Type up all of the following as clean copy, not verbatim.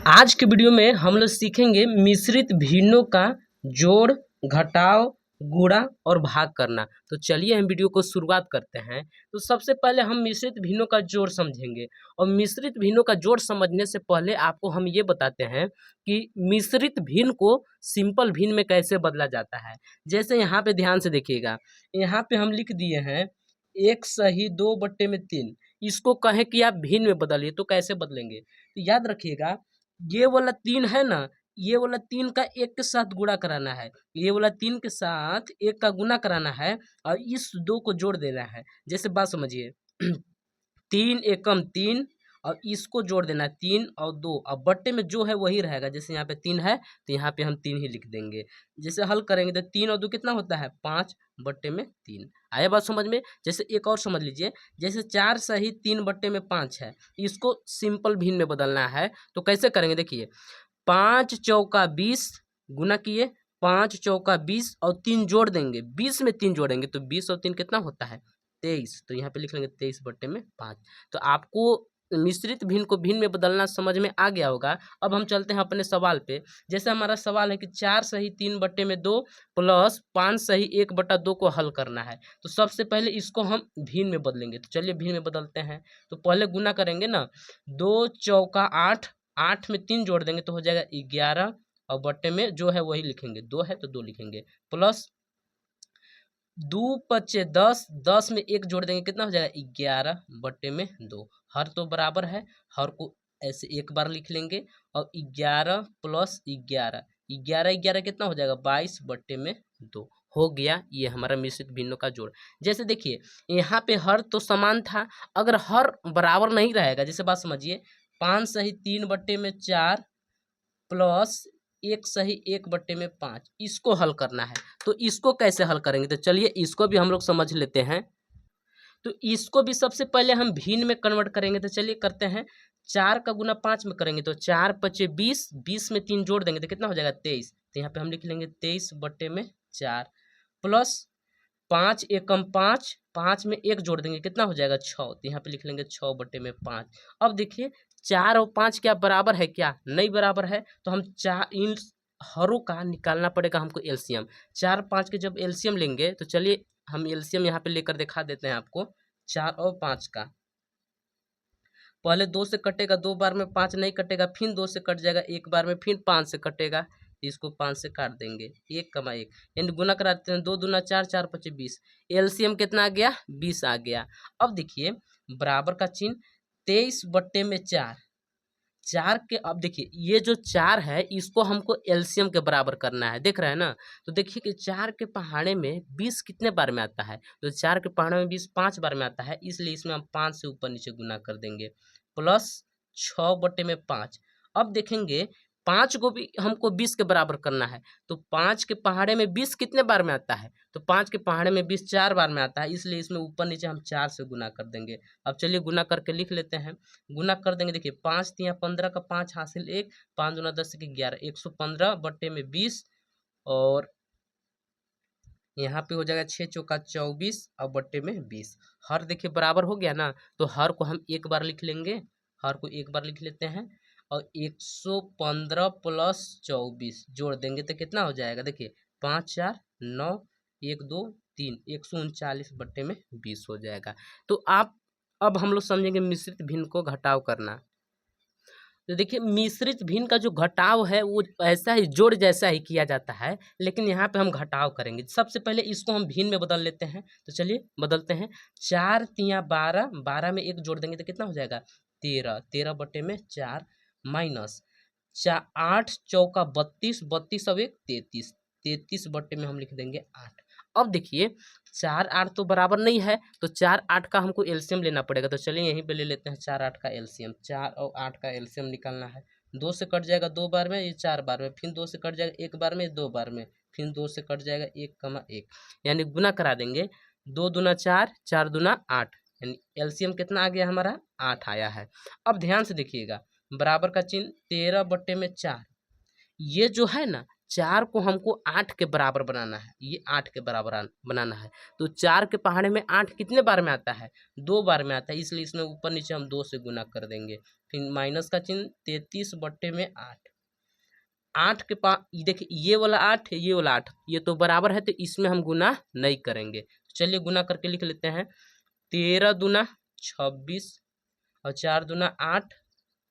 आज के वीडियो में हम लोग सीखेंगे मिश्रित भिन्नों का जोड़, घटाव, गुणा और भाग करना। तो चलिए हम वीडियो को शुरुआत करते हैं। तो सबसे पहले हम मिश्रित भिन्नों का जोड़ समझेंगे और मिश्रित भिन्नों का जोड़ समझने से पहले आपको हम ये बताते हैं कि मिश्रित भिन्न को सिंपल भिन्न में कैसे बदला जाता है। जैसे यहाँ पे ध्यान से देखिएगा, यहाँ पे हम लिख दिए हैं 1/2/3। इसको कहें कि आप भिन्न में बदलिए तो कैसे बदलेंगे? तो याद रखिएगा, ये वाला 3 है ना, ये वाला 3 का 1 के साथ गुणा कराना है, ये वाला 3 के साथ 1 का गुणा कराना है और इस 2 को जोड़ देना है। जैसे बात समझिए 3 एकम 3 और इसको जोड़ देना है 3 और 2, अब बट्टे में जो है वही रहेगा। जैसे यहाँ पे 3 है तो यहाँ पे हम 3 ही लिख देंगे। जैसे हल करेंगे तो 3 और 2 कितना होता है 5/3। आया बात समझ में? जैसे एक और समझ लीजिए, जैसे 4 सही 3/5 है, इसको सिंपल भिन्न में बदलना है। तो कैसे करेंगे देखिए, 5 चौका 20 गुना किए, 5 चौका 20 और 3 जोड़ देंगे, 20 में 3 जोड़ेंगे तो 20 और 3 कितना होता है 23। तो यहाँ पे लिख लेंगे 23/5। तो आपको मिश्रित भिन्न को भिन्न में बदलना समझ में आ गया होगा। अब हम चलते हैं अपने सवाल पे। जैसे हमारा सवाल है कि 4 सही 3/2 प्लस 5 सही 1/2 को हल करना है। तो सबसे पहले इसको हम भिन्न में बदलेंगे। तो चलिए भिन्न में बदलते हैं। तो पहले गुना करेंगे ना, 2 चौका 8, 8 में 3 जोड़ देंगे तो हो जाएगा 11 और बट्टे में जो है वही लिखेंगे, 2 है तो 2 लिखेंगे, प्लस 2 पचे 10, 10 में 1 जोड़ देंगे कितना हो जाएगा 11/2। हर तो बराबर है, हर को ऐसे एक बार लिख लेंगे और 11 प्लस 11, 11 कितना हो जाएगा 22/2 हो गया। ये हमारा मिश्रित भिन्नों का जोड़। जैसे देखिए यहाँ पे हर तो समान था, अगर हर बराबर नहीं रहेगा, जैसे बात समझिए 5 सही 3/4 प्लस 1 सही 1/5, इसको हल करना है। तो इसको कैसे हल करेंगे? तो चलिए इसको भी हम लोग समझ लेते हैं। तो इसको भी सबसे पहले हम भिन्न में कन्वर्ट करेंगे। तो चलिए करते हैं, 4 का गुना 5 में करेंगे तो 4 पचे 20, 20 में 3 जोड़ देंगे तो कितना हो जाएगा 23। तो यहाँ पे हम लिख लेंगे 23/4 प्लस 5 एकम 5, 5 में 1 जोड़ देंगे कितना हो जाएगा 6। तो यहाँ पे लिख लेंगे 6/5। अब देखिए 4 और 5 क्या बराबर है? क्या नहीं बराबर है? तो हम चार इन हरों का निकालना पड़ेगा हमको एलसीएम। 4 5 के जब एलसीएम लेंगे तो चलिए हम एलसीएम यहाँ पे लेकर दिखा देते हैं आपको। 4 और 5 का पहले 2 से कटेगा, 2 बार में 5 नहीं कटेगा, फिर 2 से कट जाएगा, एक बार में फिर 5 से कटेगा, इसको 5 से काट देंगे, 1, यानी गुना कराते हैं, 2 दूना 4, 4 पचे 20, एलसीएम कितना आ गया 20 आ गया। अब देखिए बराबर का चिन्ह, 23/4, 4 के, अब देखिए ये जो 4 है इसको हमको एलसीएम के बराबर करना है, देख रहे हैं ना। तो देखिए कि 4 के पहाड़े में 20 कितने बार में आता है? तो 4 के पहाड़े में 20 5 बार में आता है, इसलिए इसमें हम 5 से ऊपर नीचे गुना कर देंगे, प्लस 6/5। अब देखेंगे 5 को भी हमको 20 के बराबर करना है, तो 5 के पहाड़े में 20 कितने बार में आता है? तो 5 के पहाड़े में 20 4 बार में आता है, इसलिए इसमें ऊपर नीचे हम 4 से गुना कर देंगे। अब चलिए गुना करके लिख लेते हैं। गुना कर देंगे, देखिए 5 तिया 15 का 5 हासिल 1, 5 दूना 10 के 11, 115/20 और यहाँ पे हो जाएगा 6 चौका 24 और बट्टे में 20। हर देखिए बराबर हो गया ना, तो हर को हम एक बार लिख लेंगे, हर को एक बार लिख लेते हैं और 115 प्लस 24 जोड़ देंगे तो कितना हो जाएगा, देखिए 5 4 9 1 2 3, 139/20 हो जाएगा। तो आप अब हम लोग समझेंगे मिश्रित भिन्न को घटाव करना। तो देखिए मिश्रित भिन्न का जो घटाव है वो ऐसा ही जोड़ जैसा ही किया जाता है, लेकिन यहाँ पे हम घटाव करेंगे। सबसे पहले इसको हम भिन्न में बदल लेते हैं। तो चलिए बदलते हैं, 4 तिया 12, 12 में 1 जोड़ देंगे तो कितना हो जाएगा 13, 13/4 माइनस 8 चौका 32, 32 अब 1 33, 33 बट्टे में हम लिख देंगे 8। अब देखिए 4 8 तो बराबर नहीं है, तो 4 8 का हमको एलसीएम लेना पड़ेगा। तो चलिए यहीं पे ले लेते हैं 4 8 का एलसीएम। 4 और 8 का एलसीएम निकालना है, 2 से कट जाएगा 2 बार में, ये 4 बार में, फिर 2 से कट जाएगा 1 बार में, 2 बार में, फिर 2 से कट जाएगा 1, यानी गुना करा देंगे, 2 दूना 4, 4 दूना 8, यानी एलसीएम कितना आ गया हमारा 8 आया है। अब ध्यान से देखिएगा, बराबर का चिन्ह 13/4, ये जो है ना 4 को हमको 8 के बराबर बनाना है, ये 8 के बराबर बनाना है। तो 4 के पहाड़े में 8 कितने बार में आता है 2 बार में आता है, इसलिए इसमें ऊपर नीचे हम 2 से गुना कर देंगे, फिर माइनस का चिन्ह 33/8। 8 के पास देखिए ये वाला 8 ये वाला 8 ये तो बराबर है, तो इसमें हम गुना नहीं करेंगे। चलिए गुना करके लिख लेते हैं। 13 दूना 26 और 4 दूना 8,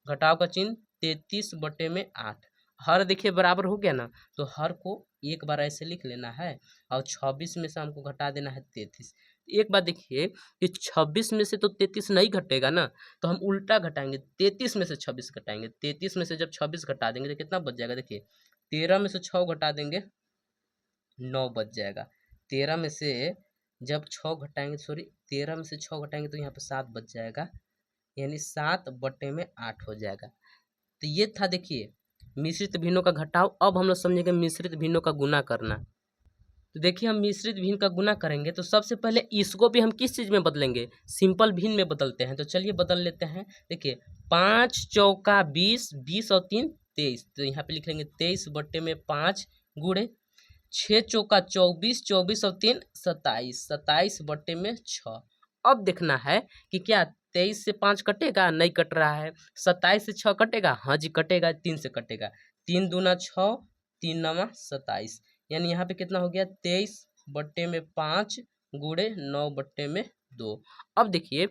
घटाव का चिन्ह 33/8। हर देखिए बराबर हो गया ना, तो हर को एक बार ऐसे लिख लेना है और 26 में से हमको घटा देना है 33। एक बात देखिए कि 26 में से तो 33 नहीं घटेगा ना, तो हम उल्टा घटाएंगे, 33 में से 26 घटाएंगे। 33 में से जब 26 घटा देंगे तो कितना बच जाएगा, देखिए 13 में से 6 घटा देंगे 9 बच जाएगा। 13 में से जब 6 घटाएंगे, सॉरी 13 में से 6 घटाएंगे तो यहाँ पे 7 बच जाएगा, यानी 7/8 हो जाएगा। तो ये था देखिए मिश्रित भिन्नों का घटाव। अब हम लोग समझेंगे मिश्रित भिन्नों का गुना करना। तो देखिए हम मिश्रित भिन्न का गुना करेंगे तो सबसे पहले इसको भी हम किस चीज़ में बदलेंगे, सिंपल भिन्न में बदलते हैं। तो चलिए बदल लेते हैं। देखिए 5 चौका 20, 20 और 3 23, तो यहाँ पे लिख लेंगे 23/5 गुणे 6 चौका 24, 24 और 3 27, 27/6। अब देखना है कि क्या 23 से 5 कटेगा, नहीं कट रहा है। 27 से 6 कटेगा, हाँ जी कटेगा, 3 से कटेगा। 3 दूना 6, 3 नवा 27, यानी यहाँ पे कितना हो गया 23/5 गुणे 9/2। अब देखिए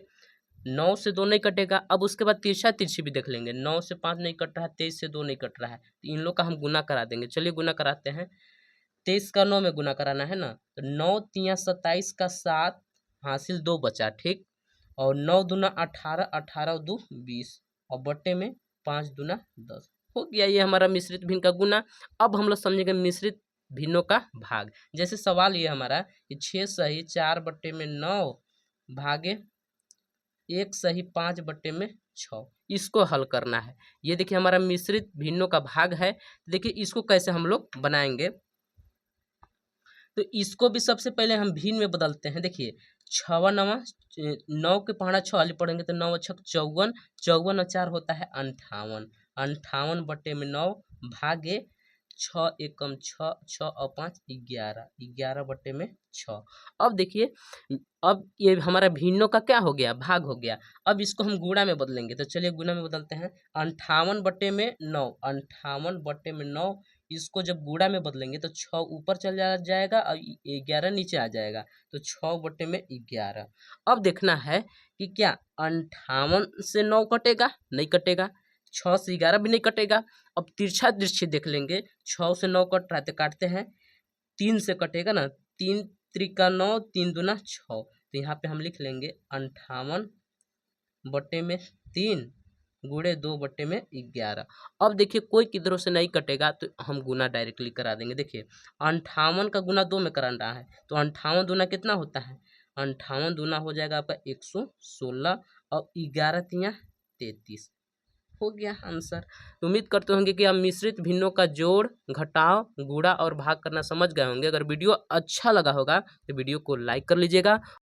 9 से 2 नहीं कटेगा। अब उसके बाद तिरछा तिरछी भी देख लेंगे। 9 से 5 नहीं कट रहा है, 23 से 2 नहीं कट रहा है, तो इन लोग का हम गुना करा देंगे। चलिए गुना कराते हैं। 23 का 9 में गुना कराना है ना, तो 9 तिया 27 का 7 हासिल 2 बचा, ठीक। और 9 दूना 18, 18 और 2 20 और बट्टे में 5 दूना 10 हो गया। ये हमारा मिश्रित भिन्न का गुना। अब हम लोग समझेंगे मिश्रित भिन्नों का भाग। जैसे सवाल ये हमारा कि 6 सही 4/9 भागे 1 सही 5/6, इसको हल करना है। ये देखिए हमारा मिश्रित भिन्नों का भाग है। देखिए इसको कैसे हम लोग बनाएंगे, तो इसको भी सबसे पहले हम भिन्न में बदलते हैं। देखिए 6 नवा 9 के पहाड़ा 6 वाली पढ़ेंगे तो 9 छक 54, 54 और 4 होता है 58, 58/9 भागे 6 एकम 6, 6 और 5 11, 11/6। अब देखिए अब ये हमारा भिन्नों का क्या हो गया, भाग हो गया। अब इसको हम गुणा में बदलेंगे, तो चलिए गुणा में बदलते हैं। 58/9, 58/9, इसको जब गुणा में बदलेंगे तो 6 ऊपर चल जाएगा और 11 नीचे आ जाएगा, तो 6/11। अब देखना है कि क्या 58 से 9 कटेगा, नहीं कटेगा। 6 से 11 भी नहीं कटेगा। अब तिरछा तिरछी देख लेंगे। 6 से 9 कट रहा है तो काटते हैं, 3 से कटेगा ना, 3 त्रिका 9, 3 दूना 6, तो यहाँ पे हम लिख लेंगे 58/3 गुणे 2/11। अब देखिए कोई किधरों से नहीं कटेगा तो हम गुना डायरेक्टली करा देंगे। देखिए 58 का गुना 2 में कराना है, तो 58 दूना कितना होता है, 58 दूना हो जाएगा आपका 116 और 11 तिया 33, हो गया आंसर। उम्मीद करते होंगे कि आप मिश्रित भिन्नों का जोड़, घटाव, गुणा और भाग करना समझ गए होंगे। अगर वीडियो अच्छा लगा होगा तो वीडियो को लाइक कर लीजिएगा।